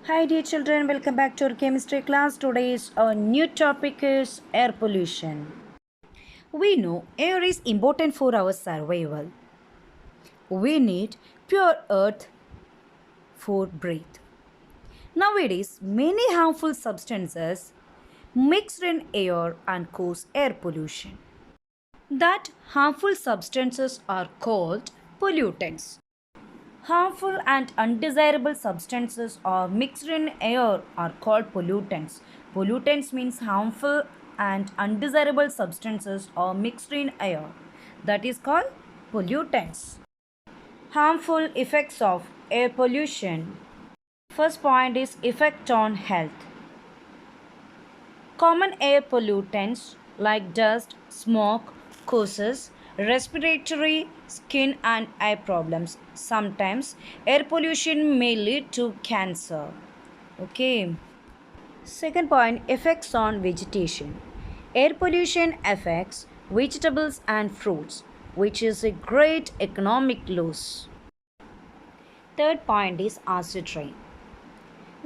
Hi dear children, welcome back to our chemistry class. Today's new topic is air pollution. We know air is important for our survival. We need pure earth for breath. Nowadays, many harmful substances mixed in air and cause air pollution. That harmful substances are called pollutants. Harmful and undesirable substances are mixed in air are called pollutants. Pollutants means harmful and undesirable substances are mixed in air. That is called pollutants. Harmful effects of air pollution. First point is effect on health. Common air pollutants like dust, smoke causes respiratory, skin and eye problems. Sometimes air pollution may lead to cancer. Okay. Second point, effects on vegetation. Air pollution affects vegetables and fruits, which is a great economic loss. Third point is acid rain.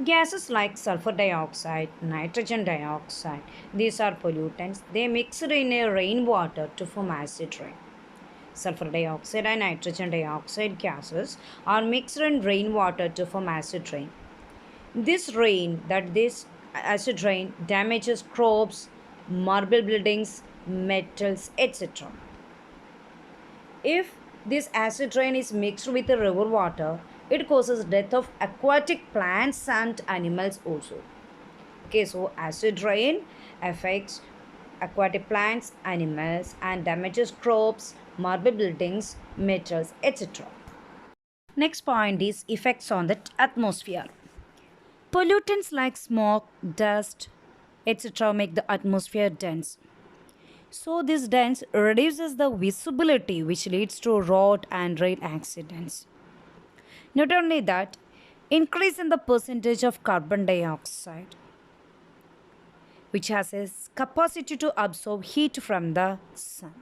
Gases like sulfur dioxide, nitrogen dioxide, these are pollutants. They mix in a rainwater to form acid rain. Sulfur dioxide and nitrogen dioxide gases are mixed in rainwater to form acid rain. This acid rain damages crops, marble buildings, metals, etc. If this acid rain is mixed with the river water, it causes death of aquatic plants and animals also. Okay, so acid rain affects aquatic plants, animals and damages crops, marble buildings, metals, etc. Next point is effects on the atmosphere. Pollutants like smoke, dust, etc. make the atmosphere dense. So this dance reduces the visibility which leads to road and rail accidents. Not only that, increase in the percentage of carbon dioxide which has a capacity to absorb heat from the sun.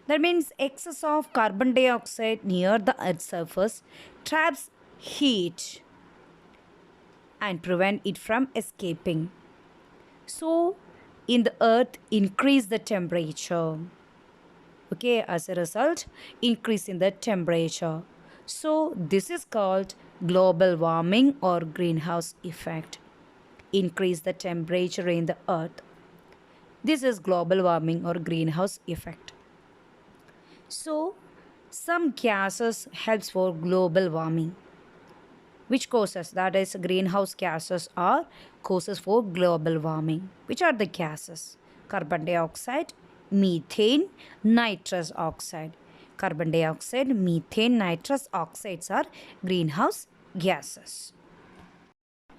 That means excess of carbon dioxide near the earth's surface traps heat and prevent it from escaping. So in the earth increase the temperature. Okay, as a result, increase in the temperature. So this is called global warming or greenhouse effect. Increase the temperature in the earth. This is global warming or greenhouse effect. So some gases helps for global warming. Which causes, that is greenhouse gases, are causes for global warming. Which are the gases? Carbon dioxide, methane, nitrous oxide. Carbon dioxide, methane, nitrous oxides are greenhouse gases.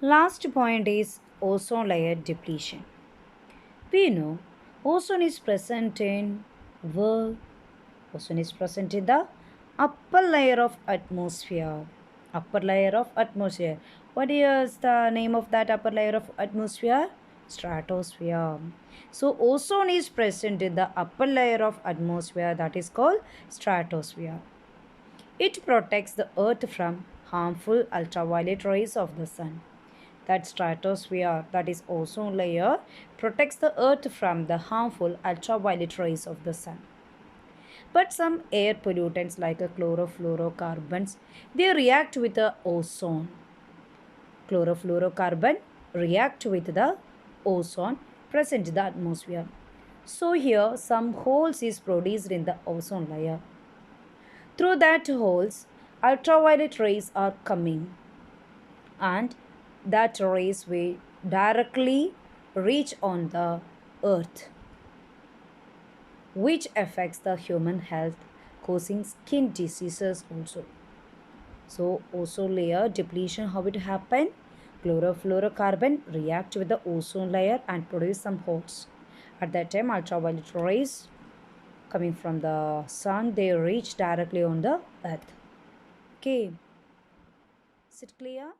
Last point is ozone layer depletion. We know ozone is present in world. Ozone is present in the upper layer of atmosphere. Upper layer of atmosphere. What is the name of that upper layer of atmosphere? Stratosphere. So ozone is present in the upper layer of atmosphere, that is called stratosphere. It protects the earth from harmful ultraviolet rays of the sun. That stratosphere, that is ozone layer, protects the earth from the harmful ultraviolet rays of the sun. But some air pollutants like chlorofluorocarbons, they react with the ozone. Chlorofluorocarbon react with the ozone present in the atmosphere. So here some holes is produced in the ozone layer. Through that holes, ultraviolet rays are coming and that rays will directly reach on the earth, which affects the human health, causing skin diseases also. So ozone layer depletion, how it happen? Chlorofluorocarbon react with the ozone layer and produce some holes. At that time, ultraviolet rays coming from the sun, they reach directly on the earth. Okay, is it clear?